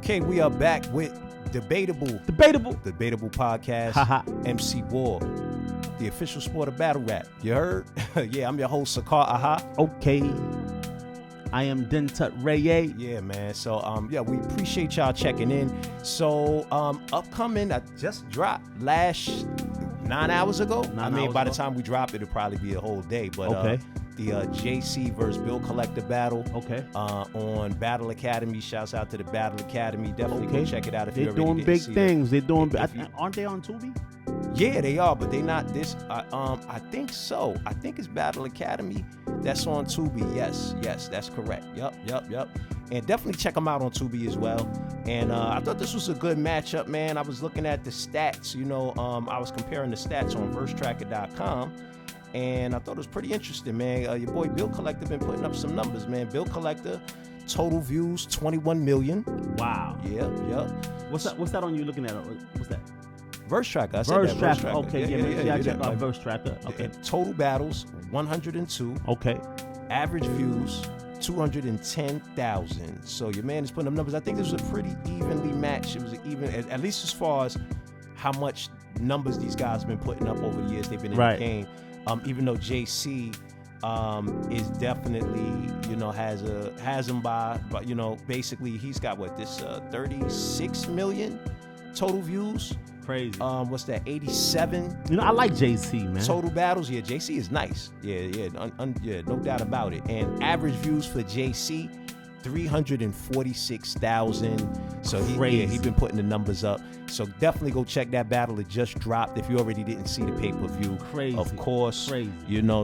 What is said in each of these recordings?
Okay, we are back with Debatable Podcast. MC War, the official sport of battle rap. You heard? Yeah, I'm your host, H.A.A.R.P. Okay. I am Dentut Ray. Yeah, man. So, we appreciate y'all checking in. So, upcoming, I just dropped last 9 hours ago. By the time we drop it, it'll probably be a whole day. But the JC versus Bill Collector battle. Okay. On Battle Academy. Shouts out to the Battle Academy. Definitely go check it out if you already didn't see it. They're doing big things. They're doing. Aren't they on Tubi? Yeah, they are, but they not this. I think so. I think it's Battle Academy that's on Tubi. Yes, that's correct. Yep. And definitely check them out on Tubi as well. And I thought this was a good matchup, man. I was looking at the stats. I was comparing the stats on Versetracker.com, and I thought it was pretty interesting, man. Your boy Bill Collector been putting up some numbers, man. Bill Collector, total views 21 million. Wow. Yeah. What's that on you looking at? What's that? Versetracker. I said Versetracker. Versetracker. Okay, yeah, check out Versetracker. Okay. Total battles 102. Okay. Average views 210,000. So your man is putting up numbers. I think this was a pretty evenly matched. It was even, at least as far as how much numbers these guys have been putting up over the years they've been in the game. Even though JC is definitely, has him by, basically he's got 36 million total views. Crazy. What's that? 87. I like JC, man. Total battles. Yeah, JC is nice. Yeah, no doubt about it. And average views for JC, 346,000. So he's been putting the numbers up. So definitely go check that battle. It just dropped. If you already didn't see the pay-per-view, crazy. Of course. Crazy.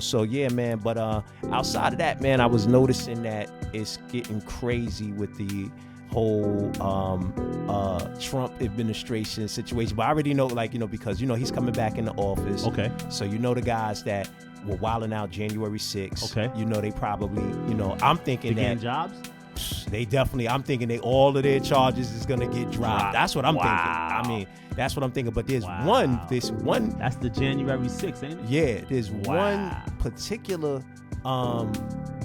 So yeah, man. But outside of that, man, I was noticing that it's getting crazy with the whole Trump administration situation. But I already know, because he's coming back in the office. Okay. So the guys that were wilding out January 6th. Okay. They probably, I'm thinking getting jobs. They definitely. I'm thinking all of their charges is gonna get dropped. Wow. That's what I'm thinking. That's what I'm thinking. But there's one. That's the January 6th, ain't it? Yeah. There's one particular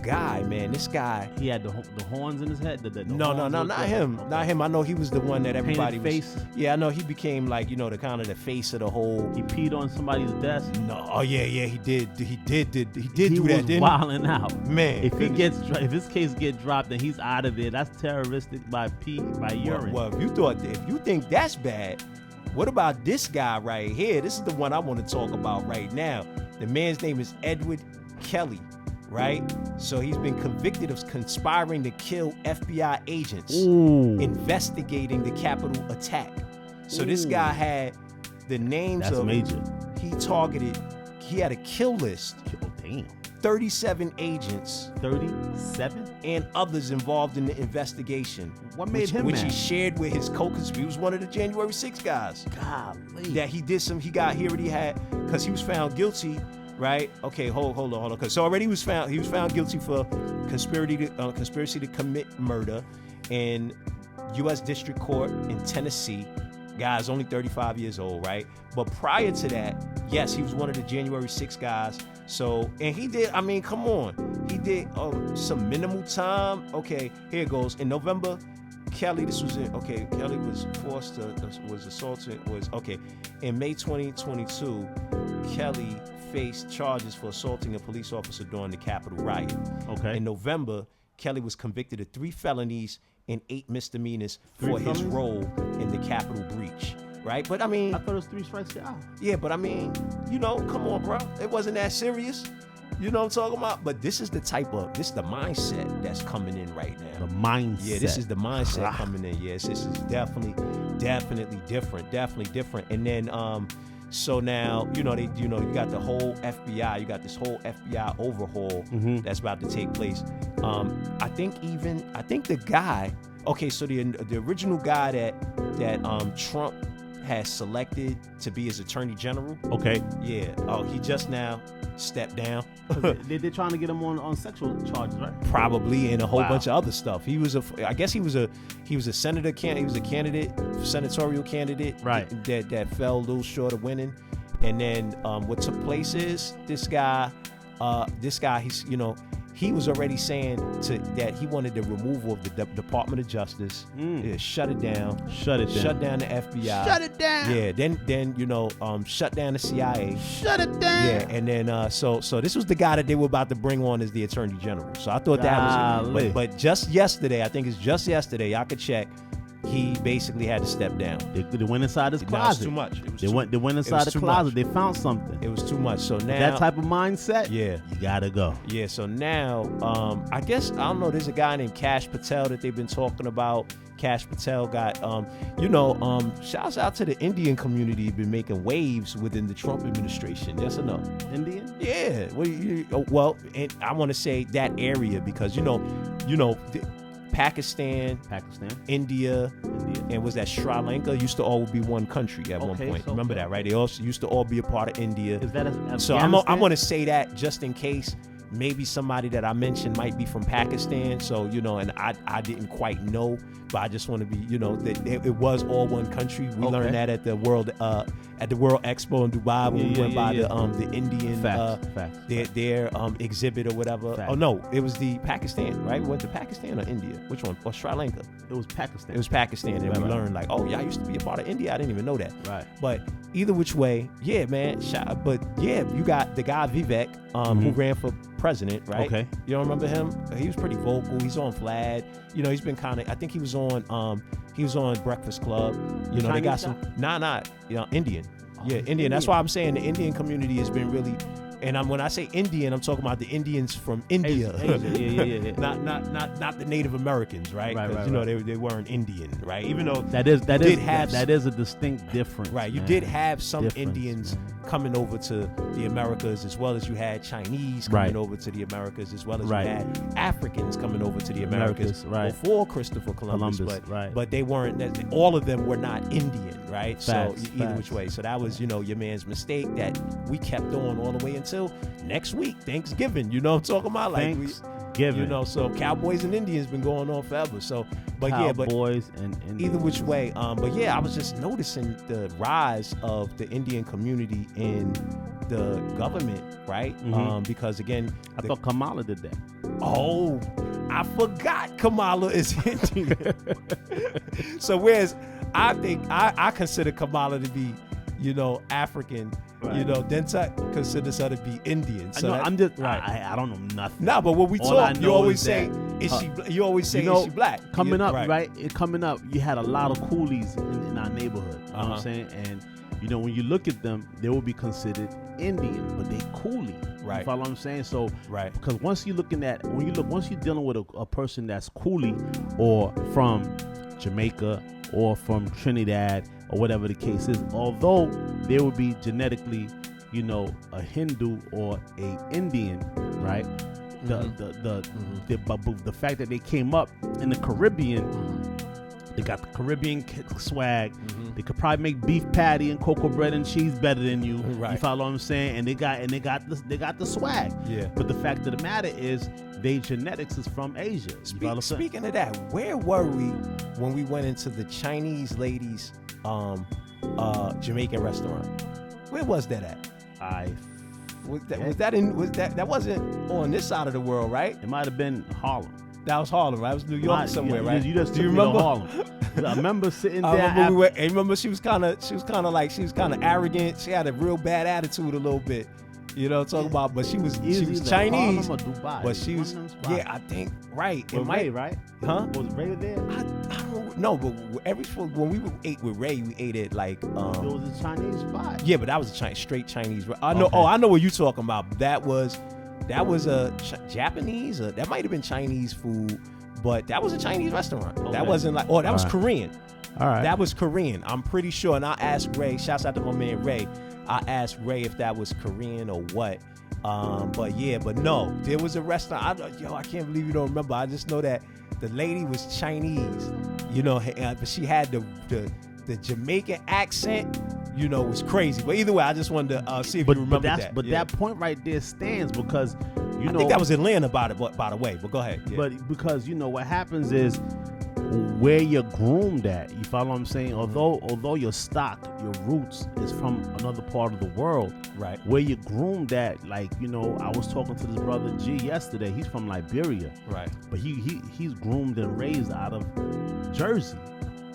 guy, man. This guy, he had the horns in his head. No, not him. Okay. Not him. I know he was the one that everybody face. Yeah, I know he became the kind of the face of the whole. He peed on somebody's desk. No, oh yeah, he did. He did do that. He was wilding out, man. If his case get dropped and he's out of it, that's terroristic by urine. Well, if you think that's bad, what about this guy right here? This is the one I want to talk about right now. The man's name is Edward Kelly. Right? So he's been convicted of conspiring to kill FBI agents investigating the Capitol attack. So this guy had the names of major. He had a kill list. Oh, damn. 37 agents. 37? And others involved in the investigation. What made him Which mad? he shared with his co-conspirator. He was one of the January 6 guys. Golly. That he already had, because he was found guilty. Right? Okay, hold on. So already he was found guilty for conspiracy to commit murder in U.S. District Court in Tennessee. Guy's only 35 years old, right? But prior to that, yes, he was one of the January 6 guys. So, and he did, come on. He did some minimal time. Okay, here it goes. In November, Kelly was assaulted. In May 2022, Kelly faced charges for assaulting a police officer during the Capitol riot. Okay. In November, Kelly was convicted of 3 felonies and 8 misdemeanors for his role in the Capitol breach. Right? But I thought it was 3 strikes out. Yeah, but come on, bro. It wasn't that serious. You know what I'm talking about? But this is the mindset that's coming in right now. The mindset. Yeah, this is the mindset coming in. Yes, this is definitely different. And then, so now, you got the whole FBI. You got this whole FBI overhaul that's about to take place. I think the guy. Okay, so the original guy that Trump has selected to be his attorney general. Okay. Yeah. Oh, he just now stepped down. They're trying to get him on sexual charges, right? Probably, and a whole bunch of other stuff. He was a senator candidate. He was a senatorial candidate. Right. That fell a little short of winning. And then what took place is this guy, he's he was already saying that he wanted the removal of the Department of Justice. Yeah, shut it down. Shut down the FBI. Shut it down. Yeah, then shut down the CIA. Shut it down. Yeah, and then so this was the guy that they were about to bring on as the Attorney General. So I thought that was, but just yesterday, I think it's just yesterday, y'all could check. He basically had to step down. They went inside his closet. No, it's too much. They went inside the closet. They found something. It was too much. So now that type of mindset. Yeah, you gotta go. Yeah. So now, I guess I don't know. There's a guy named Kash Patel that they've been talking about. Kash Patel got, shouts out to the Indian community. Been making waves within the Trump administration. Yes or no? Indian? Yeah. Well, and I want to say that area because Pakistan, India, and was that Sri Lanka used to all be one country at one point. Remember that, right? They also used to all be a part of India. Is that Afghanistan? So I'm going to say that just in case maybe somebody that I mentioned might be from Pakistan. So, and I didn't quite know, but I just want to be, that it was all one country. We learned that at the World Expo in Dubai when we went by the Indian their exhibit or whatever. Fact. Oh no, it was the Pakistan, right? We went to Pakistan or India? Which one? Or Sri Lanka? It was Pakistan. It was Pakistan, and we learned like, oh, y'all used to be a part of India. I didn't even know that. Right. But either which way, yeah, man. But yeah, you got the guy Vivek, who ran for president, right? Okay. You don't remember him? He was pretty vocal. He's on Vlad. He's been kind of. I think he was on Breakfast Club. They got some. Indian. Yeah, Indian. That's why I'm saying the Indian community has been really. And when I say Indian, I'm talking about the Indians from India. Asia. Yeah. not the Native Americans, right? Because they weren't Indian, right? Even though that is a distinct difference. Right. You man. did have some Indians man. coming over to the Americas, as well as you had Chinese coming over to the Americas, as well as you had Africans coming over to the Americas before Christopher Columbus. But they weren't. All of them were not Indian, right? Facts, so either which way. So that was your man's mistake that we kept on all the way until next week, Thanksgiving. You know what I'm talking about? Like Thanksgiving. So Cowboys and Indians been going on forever. So, Cowboys and Indians. Either which way. But yeah, I was just noticing the rise of the Indian community in the government, right? Because again, I thought Kamala did that. Oh, I forgot Kamala is Indian. So whereas I think I consider Kamala to be, African. Right. Then considers her to be Indian. So I'm just I don't know nothing. Nah, but when we talk, you always say, is she black? Coming up, you had a lot of coolies in our neighborhood. You know what I'm saying? And when you look at them, they will be considered Indian, but they coolie. Right. You follow what I'm saying? So because once you're dealing with a person that's coolie or from Jamaica or from Trinidad or whatever the case is, although they would be genetically, a Hindu or a Indian, right? The fact that they came up in the Caribbean, they got the Caribbean swag. They could probably make beef patty and cocoa bread and cheese better than you. Right. You follow what I'm saying? And they got the swag. Yeah. But the fact of the matter is, their genetics is from Asia. Speaking of that, where were we when we went into the Chinese ladies' Jamaican restaurant? Where was that at? That wasn't on this side of the world, right? It might have been Harlem. That was Harlem, right? It was New York somewhere, right? You just do you remember Harlem? I remember sitting there. I remember she was kind of arrogant. She had a real bad attitude a little bit. You know what I'm talking about? But she was Chinese. Harlem or Dubai. But she was, I think, right. With Ray, right? Huh? Was Ray there? I don't know, but when we ate with Ray, we ate it like. It was a Chinese spot. Yeah, but that was a straight Chinese. I know. Okay. Oh, I know what you're talking about. That was a Japanese. That might have been Chinese food, but that was a Chinese restaurant. Okay. That wasn't like. Oh, that was Korean. All right. That was Korean. I'm pretty sure. And I asked Ray. Shouts out to my man Ray. I asked Ray if that was Korean or what. But no, there was a restaurant. I can't believe you don't remember. I just know that the lady was Chinese, but she had the Jamaican accent, was crazy. But either way, I just wanted to see if you remember that. But that point right there stands because, I think that was Atlanta, by the way. But go ahead. Yeah. But because, what happens is where you're groomed at. You follow what I'm saying? Although your stock, your roots is from another part of the world, Right. where you're groomed at, like, you know, I was talking to this brother G yesterday. He's from Liberia, Right. but he's groomed and raised out of Jersey.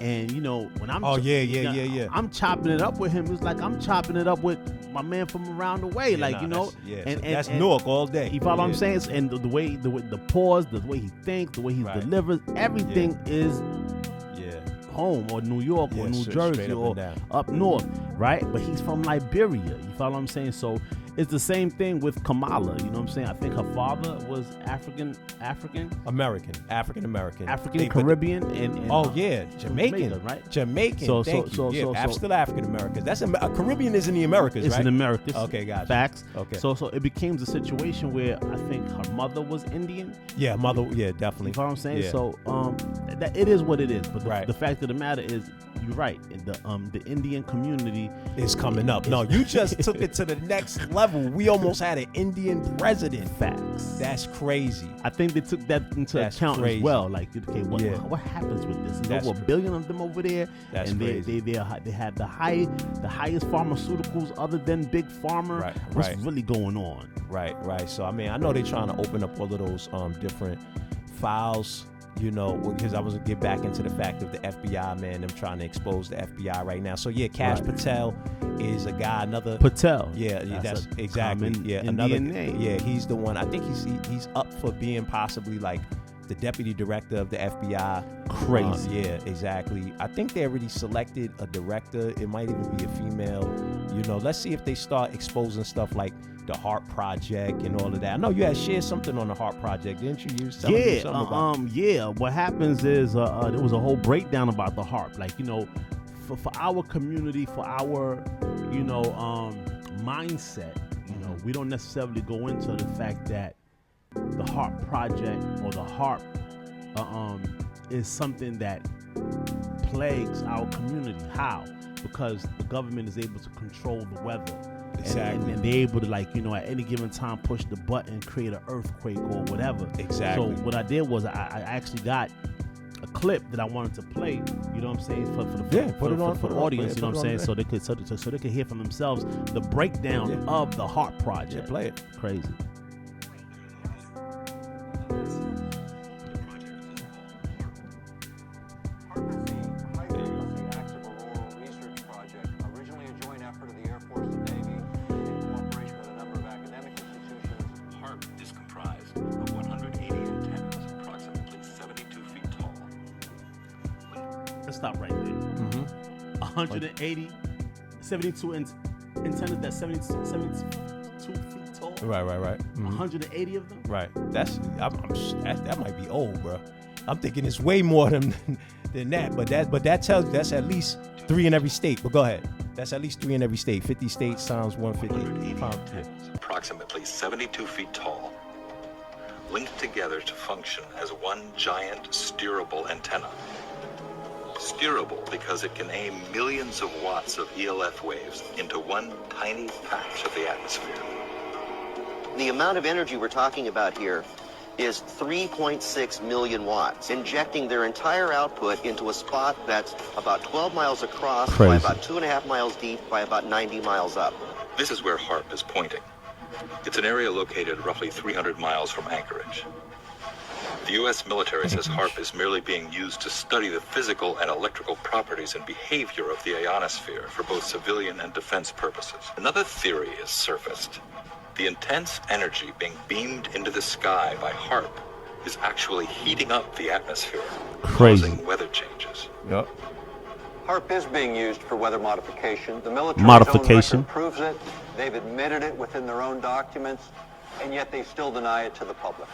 And you know, when I'm I'm chopping it up with him, it's like I'm chopping it up with my man from around the way, you know. And that's Newark all day. You follow what I'm saying? And the way the pause, the way he thinks, the way he delivers, everything is home, or New York, or New Jersey, or up north, right? But he's from Liberia. You follow what I'm saying? So it's the same thing with Kamala. You know what I'm saying? I think her father was African American, Caribbean, and Jamaican, right? Jamaican. So still African American. That's Caribbean is in the Americas, it's right? in the Americas. Okay, gotcha. Facts. Okay. So it became a situation where I think her mother was Indian. Yeah, definitely. You know what I'm saying? Yeah. So that it is what it is. But the fact of the matter is, you're right. The Indian community is coming up. No, you just took it to the next level. We almost had an Indian president. Facts. That's crazy. I think they took that into account as well. Like, okay, what happens with this? There's over 1 billion of them over there. That's and crazy. They had the highest pharmaceuticals other than Big Pharma. Right. What's really going on? Right. So I mean, I know they're trying to open up all of those different files. You know, because I was going to get back into the fact of the FBI, man, them trying to expose the FBI right now. So, Cash Patel is a guy, Patel. Yeah, that's exactly. Another name. Yeah, he's the one. I think he's up for being possibly like the deputy director of the FBI. Crazy. Yeah, exactly. I think they already selected a director. It might even be a female. You know, let's see if they start exposing stuff like the HAARP project and all of that. I know you had shared something on the HAARP project, didn't you? What happens is there was a whole breakdown about the HAARP. Like, you know, for our community, for our, you know, mindset, you know, we don't necessarily go into the fact that the HAARP project or the HAARP is something that plagues our community. How? Because the government is able to control the weather. Exactly. And they're able to, like, you know, at any given time push the button, create an earthquake or whatever. Exactly. So what I did was I actually got a clip that I wanted to play, you know what I'm saying, for the audience, you know what I'm saying, so they could hear for themselves the breakdown of the HAARP project. Play it. Crazy. Stop right there. 180, 72 antennas that's 72 feet tall. Right. 180 of them. Right. That might be old, bro. I'm thinking it's way more than that. But that tells you that's at least 3 in every state. But go ahead. That's at least 3 in every state. 50 states times 150 pounds. Approximately 72 feet tall, linked together to function as one giant steerable antenna. Steerable because it can aim millions of watts of ELF waves into one tiny patch of the atmosphere. The amount of energy we're talking about here is 3.6 million watts, injecting their entire output into a spot that's about 12 miles across, by about 2.5 miles deep, by about 90 miles up. This is where HAARP is pointing. It's an area located roughly 300 miles from Anchorage. The U.S. military says HAARP is merely being used to study the physical and electrical properties and behavior of the ionosphere for both civilian and defense purposes. Another theory is surfaced. The intense energy being beamed into the sky by HAARP is actually heating up the atmosphere, causing weather changes. Yep. HAARP is being used for weather modification. The military's own record proves it. They've admitted it within their own documents, and yet they still deny it to the public.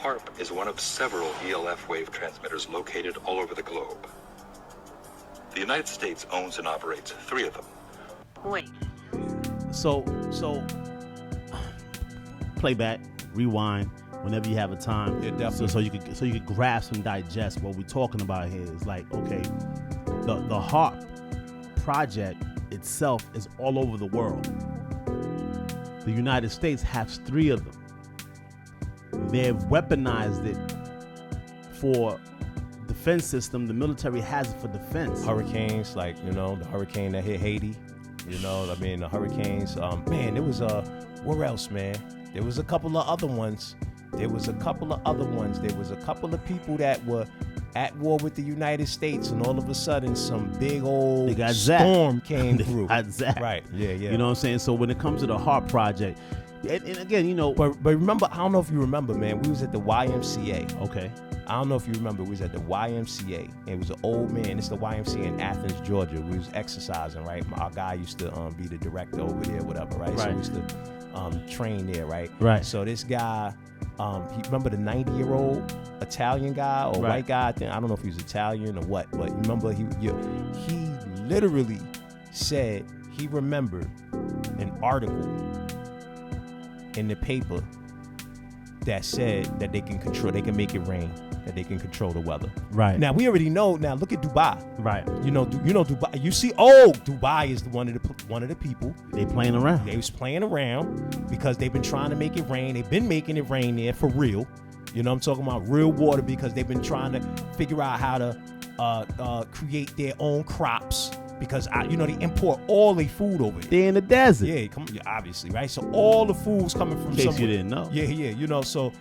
HAARP is one of several ELF wave transmitters located all over the globe. The United States owns and operates 3 of them. Wait. So play back, rewind whenever you have a time. Yeah, definitely. So you could grasp and digest what we're talking about here. It's like, okay, the HAARP project itself is all over the world. The United States has 3 of them. They've weaponized it for defense system the military has for defense. Hurricanes, like, you know, the hurricane that hit Haiti. You know, I mean, the hurricanes. Man, there was where else, man? There was a couple of other ones. There was a couple of people that were at war with the United States, and all of a sudden, some big old storm came through. Right? Yeah. You know what I'm saying? So when it comes to the HAARP project, and again, you know, but remember, I don't know if you remember, man. We was at the YMCA. Okay. I don't know if you remember. We was at the YMCA. It was an old man. It's the YMCA in Athens, Georgia. We was exercising, right? Our guy used to be the director over there, whatever, right? So we used to train there, right? Right. So this guy, he remember the 90-year-old Italian guy or white guy? I don't know if he was Italian or what, but remember he literally said he remembered an article in the paper that said that they can make it rain, that they can control the weather. Right. Now we already know. Now look at Dubai. Right. You know Dubai. You see, Dubai is one of the people. They playing around. They was playing around because they've been trying to make it rain. They've been making it rain there for real. You know, I'm talking about real water, because they've been trying to figure out how to create their own crops. Because they import all their food over there. They're in the desert. Yeah, obviously, right? So all the food's coming from somewhere. In case you didn't know. Yeah. You know, so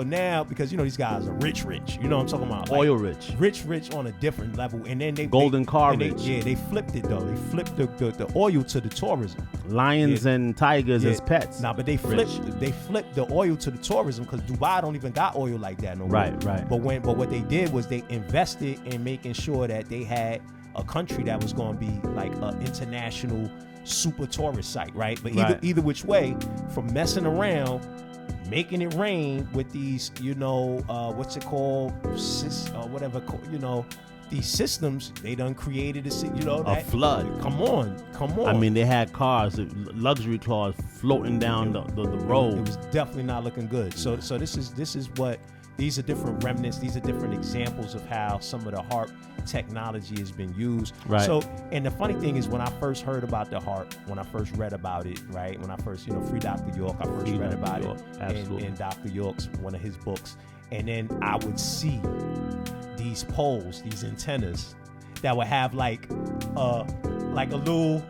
now, because these guys are rich. You know what I'm talking about? Like, oil rich. Rich on a different level, and then golden car rich. They flipped it though. They flipped the oil to the tourism. Lions and tigers as pets. Nah, but they flipped the oil to the tourism, because Dubai don't even got oil like that no more. Right. But what they did was they invested in making sure that they had a country that was going to be like an international super tourist site, right? But either which way, from messing around, making it rain with these, what's it called, these systems, they done created a flood. Come on. I mean, they had cars, luxury cars, floating down the road. It was definitely not looking good. So this is what. These are different remnants. These are different examples of how some of the HAARP technology has been used. Right. So, and the funny thing is, when I first heard about the HAARP, when I first read about it, right? When I first, Free Dr. York, I first read about it in Dr. York's, one of his books. And then I would see these poles, these antennas that would have like a little,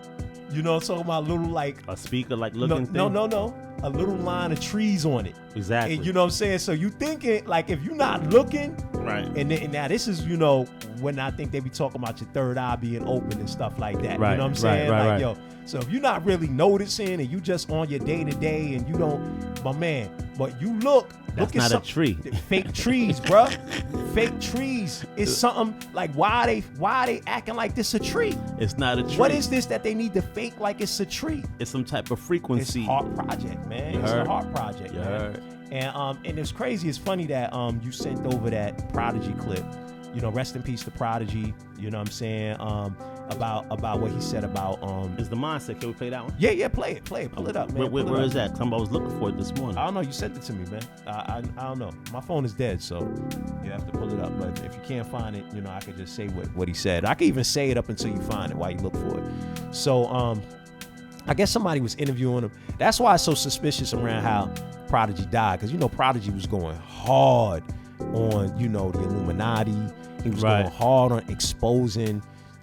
talking about, little like a speaker like looking thing? No. A little line of trees on it. Exactly. And you know what I'm saying? So you thinking, like, if you're not looking, right? And now this is, when I think they be talking about your third eye being open and stuff like that. Right. You know what I'm saying? Right. Yo, so if you're not really noticing and you just on your day to day and you don't, my man, but you look. That's look not at a tree. Fake trees, bro. Fake trees. It's something like, why are they acting like this a tree? It's not a tree. What is this that they need to fake like it's a tree? It's some type of frequency. It's a HAARP project, man. It's a HAARP project, man. And it's crazy. It's funny that you sent over that Prodigy clip. Rest in peace to Prodigy. You know what I'm saying? About what he said about Is the mindset. Can we play that one? Yeah, play it. Pull it up, man. Where is that? Somebody was looking for it this morning. I don't know. You sent it to me, man. I don't know. My phone is dead, so you have to pull it up. But if you can't find it, I could just say what he said. I could even say it up until you find it while you look for it. So I guess somebody was interviewing him. That's why it's so suspicious around how Prodigy died, because Prodigy was going hard on the Illuminati. He was going hard on exposing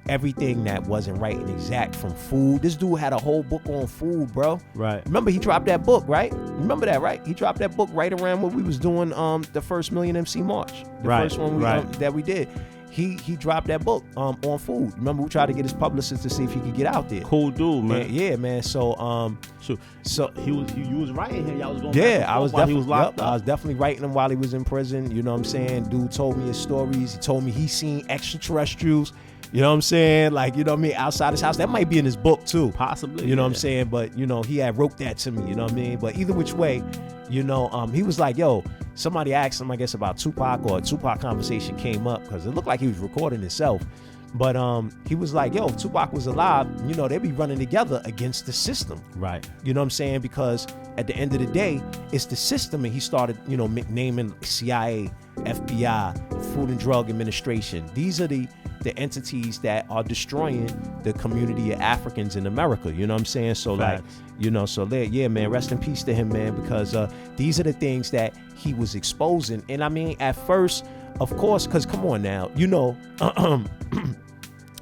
everything that wasn't right and exact, from food. This dude had a whole book on food, bro. Right. Remember, he dropped that book, right? Remember that, right? He dropped that book right around when we was doing the first Million MC March. The first one that we did. He dropped that book on food. Remember, we tried to get his publicist to see if he could get out there. Cool dude, man. Yeah, man. So he was writing him. Y'all was going I was definitely, he was locked up. I was definitely writing him while he was in prison. You know what I'm saying? Dude told me his stories. He told me he seen extraterrestrials. You know what I'm saying? Like, outside his house. That might be in his book too. Possibly. You know what I'm saying? But, he had wrote that to me. You know what I mean? But either which way, he was like, yo, somebody asked him, I guess, about Tupac, or a Tupac conversation came up, because it looked like he was recording himself. But he was like, yo, if Tupac was alive, they'd be running together against the system. Right. You know what I'm saying? Because at the end of the day, it's the system. And he started, naming CIA, FBI, Food and Drug Administration. These are the entities that are destroying the community of Africans in America. You know what I'm saying? So Facts. Man, rest in peace to him, man, because these are the things that he was exposing. And I mean, at first, of course, because come on now, you know,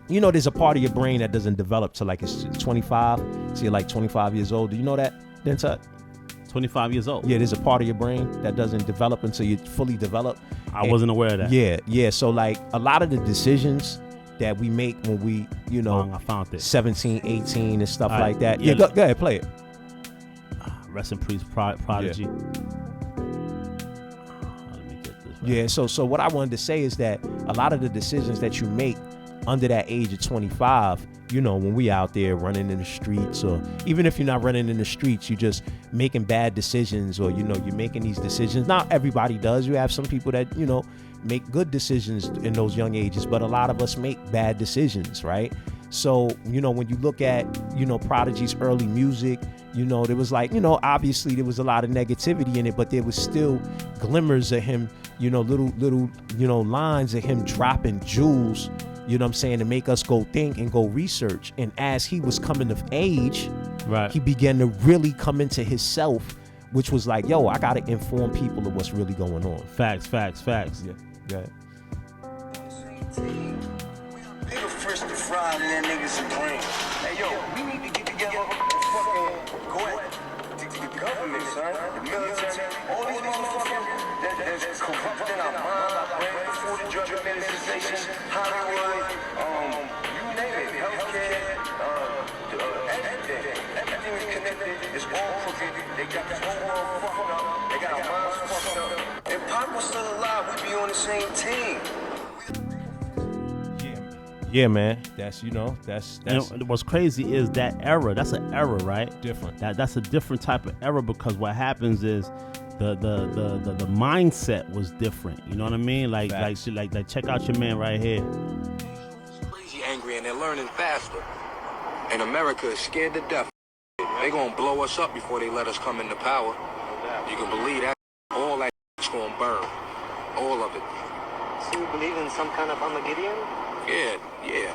there's a part of your brain that doesn't develop till like it's 25. So you're like 25 years old. Do you know that, Dentut? 25 years old. Yeah, there's a part of your brain that doesn't develop until you fully develop. I wasn't aware of that. Yeah. So like a lot of the decisions that we make when we, you know, I found it. 17, 18 and stuff right. like that. Yeah, go ahead, play it. Rest in peace, Prodigy. Yeah. Let me get this right. Yeah, so what I wanted to say is that a lot of the decisions that you make under that age of 25, you know, when we out there running in the streets, or even if you're not running in the streets, you're just making bad decisions, or, you know, you're making these decisions. Not everybody does. You have some people that, you know, make good decisions in those young ages, but a lot of us make bad decisions, right? So, you know, when you look at, you know, Prodigy's early music, you know, there was like, you know, obviously there was a lot of negativity in it, but there was still glimmers of him, you know, little, you know, lines of him dropping jewels, you know what I'm saying, to make us go think and go research. And as he was coming of age, right, he began to really come into himself, which was like, yo, I got to inform people of what's really going on. Facts. Yeah. We the first to fry and then niggas and brain. Hey yo, we need to get together and fucking go at the government, son, the military, all these motherfuckers that's corrupting our mind, our brain, the Food and Drug Administration, Hollywood, you name it, healthcare, everything. Everything is connected. It's all crooked. They got this whole world fucked up. They got our minds fucked up. If Pac was still alive, we'd be on the same team. Yeah, man. That's, you know, that's. You know, what's crazy is that era. That's an era, right? Different. That's a different type of era, because what happens is the mindset was different. You know what I mean? Like check out your man right here. Crazy angry, and they're learning faster. And America is scared to death. They gonna blow us up before they let us come into power. You can believe that. All that is gonna burn. All of it. So you believe in some kind of Armageddon? Yeah,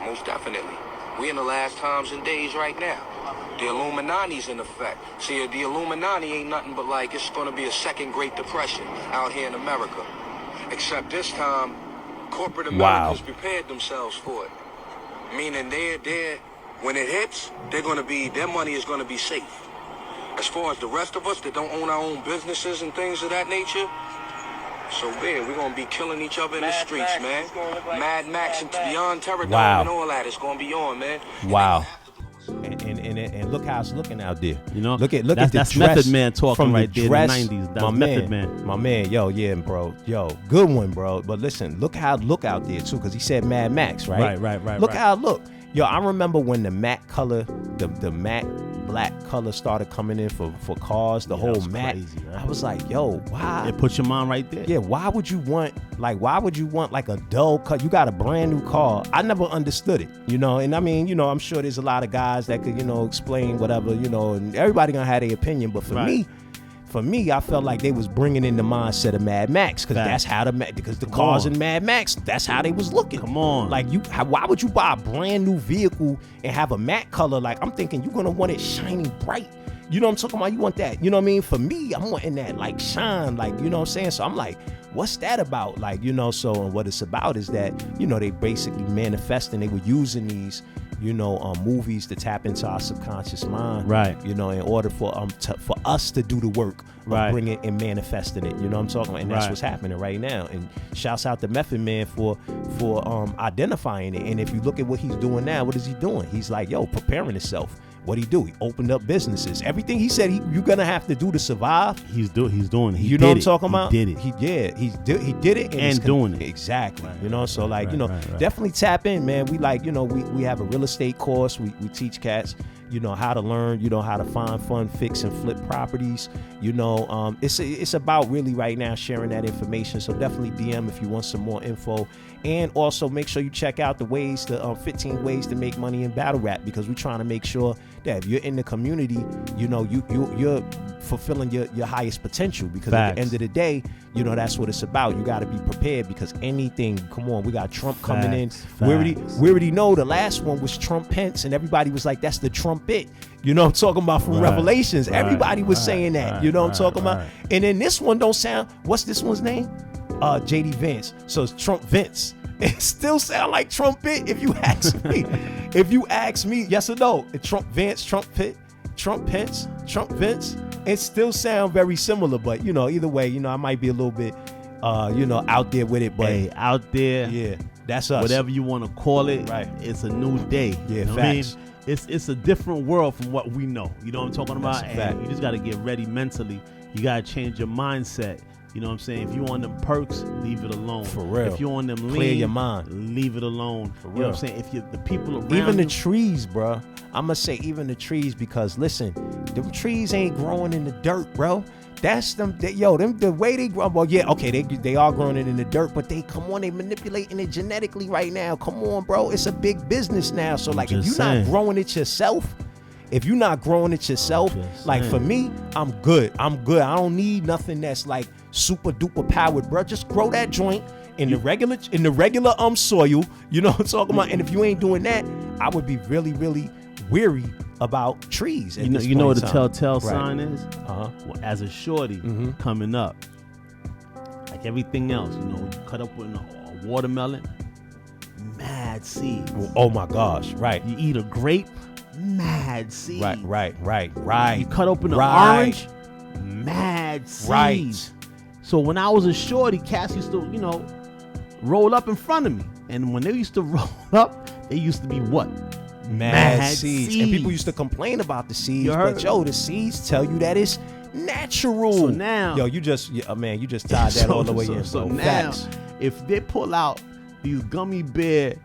most definitely. We in the last times and days right now. The Illuminati's in effect. See, the Illuminati ain't nothing but like, it's gonna be a second Great Depression out here in America. Except this time, corporate America has prepared themselves for it. Meaning they're when it hits, their money is gonna be safe. As far as the rest of us that don't own our own businesses and things of that nature, so we're gonna be killing each other in the streets, man. Mad Max and Beyond Terror Dome and all that. It's gonna be on, man. Wow. And look how it's looking out there. You know, look at that's the dress Method Man talking from right the there dress. in the 90s. That's Method Man. My man, bro, good one, bro. But listen, look how it look out there too, because he said Mad Max, right? Right. Look how it look. Yo, I remember when the matte color, the matte black color started coming in for cars, the whole matte. Crazy, right? I was like, yo, why? It puts your mind right there. Yeah, why would you want like a dull cut? You got a brand new car. I never understood it, you know. And I mean, you know, I'm sure there's a lot of guys that could, you know, explain whatever, you know, and everybody gonna have their opinion. But for me, I felt like they was bringing in the mindset of Mad Max, because because the cars in Mad Max, that's how they was looking. Come on, like why would you buy a brand new vehicle and have a matte color? Like, I'm thinking you're gonna want it shining bright. You know what I'm talking about? You want that, you know what I mean? For me, I'm wanting that like shine, like, you know what I'm saying? So I'm like, what's that about? Like, you know, so what it's about is that, you know, they basically manifesting, they were using these, you know, movies to tap into our subconscious mind, right? You know, in order for us to do the work of bringing and manifesting it. You know what I'm talking about? And that's what's happening right now. And shouts out to Method Man for identifying it. And if you look at what he's doing now, what is he doing? He's like, yo, preparing himself. What'd he do? He opened up businesses. Everything he said you're gonna have to do to survive. He's doing it. You know what I'm talking about? He did it. He did it and doing it. Exactly. You know, so like, you know, definitely tap in, man. We like, you know, we have a real estate course. We teach cats, you know, how to learn, you know, how to find, fund, fix, and flip properties. You know, it's about really right now sharing that information. So definitely DM if you want some more info. And also make sure you check out the 15 ways to make money in battle rap, because we're trying to make sure that if you're in the community, you know, you're fulfilling your highest potential, because at the end of the day, you know, that's what it's about. You got to be prepared, because anything, come on, we got Trump coming in. We already know the last one was Trump Pence, and everybody was like, that's the Trumpet. You know what I'm talking about from Revelations. Everybody was saying that. You know what I'm talking about? And then this one don't sound, what's this one's name? JD Vance. So it's Trump Vince. It still sound like trumpet if you ask me. If you ask me, yes or no, Trump Vance, Trump Pitt, Trump Pence, Trump Vince, it still sound very similar. But, either way, I might be a little bit, out there with it. But hey, out there. Yeah, that's us. Whatever you want to call it. Right. It's a new day. Yeah, you know facts. What I mean? It's a different world from what we know. You know what I'm talking about? That's a fact. And you just got to get ready mentally. You got to change your mindset. You know what I'm saying? If you on them perks, leave it alone. For real. If you on them lean, clear your mind. Leave it alone. For real. You know what I'm saying? If the people around even the you, trees, bro. I'm gonna say even the trees, because listen, them trees ain't growing in the dirt, bro. That's them. The way they grow. Well, yeah, okay, they are growing it in the dirt, but they manipulating it genetically right now. Come on, bro. It's a big business now. So like, if you're not growing it yourself. Like for me, I'm good. I don't need nothing that's like super duper powered, bro. Just grow that joint in the regular soil. You know what I'm talking about? And if you ain't doing that, I would be really, really weary about trees. You know what the telltale sign is? Well, as a shorty coming up, like everything else, you cut up with a watermelon, mad seeds. Oh my gosh, right. You eat a grape, mad seeds. Right. You cut open an orange, mad seeds. Right. So when I was a shorty, cats used to, roll up in front of me. And when they used to roll up, they used to be what? Mad seeds. And people used to complain about the seeds, but the seeds tell you that it's natural. So now, you just tied that all the way in. So now, if they pull out these gummy bear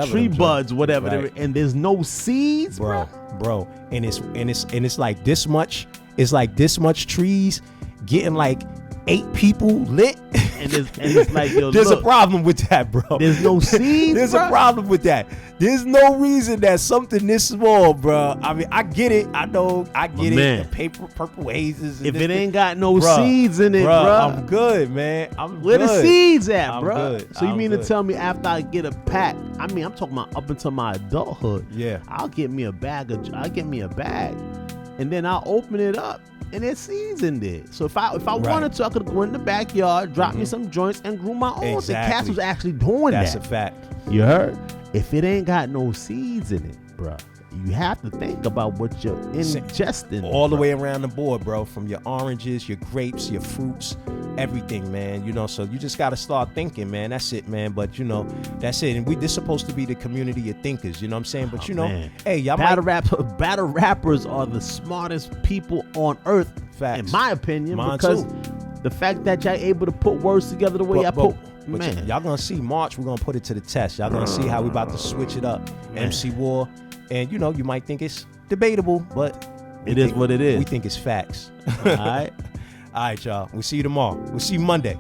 tree buds, whatever, right. And there's no seeds, bro, and it's like this much. It's like this much trees getting like 8 people lit. And it's like, there's a problem with that, bro. There's no seeds. There's a problem with that. There's no reason that something this small, bro. I mean, I get it. I know. I get it. The purple hazes. If it ain't got no seeds in it, bro, I'm good, man. Where the seeds at, bro? Good. So you mean to tell me after I get a pack? I mean, I'm talking about up until my adulthood. Yeah. I'll get me a bag, and then I'll open it up. And there's seeds in there. So if I wanted to, I could go in the backyard, drop me some joints, and grew my own. The cats was actually doing that. That's a fact. You heard? If it ain't got no seeds in it, bro, you have to think about what you're ingesting. All the way around the board, bro. From your oranges, your grapes, your fruits, everything, man. So you just got to start thinking, man. That's it, man. But, that's it. And this supposed to be the community of thinkers, you know what I'm saying? But, hey, y'all battle rappers are the smartest people on earth, facts. In my opinion. Mine because too. The fact that y'all able to put words together the way y'all man. Y'all going to see March. We're going to put it to the test. Y'all going to see how we about to switch it up. Man. MC War. And, you might think it's debatable, but it is what it is. We think it's facts. All right. All right, y'all. We'll see you tomorrow. We'll see you Monday.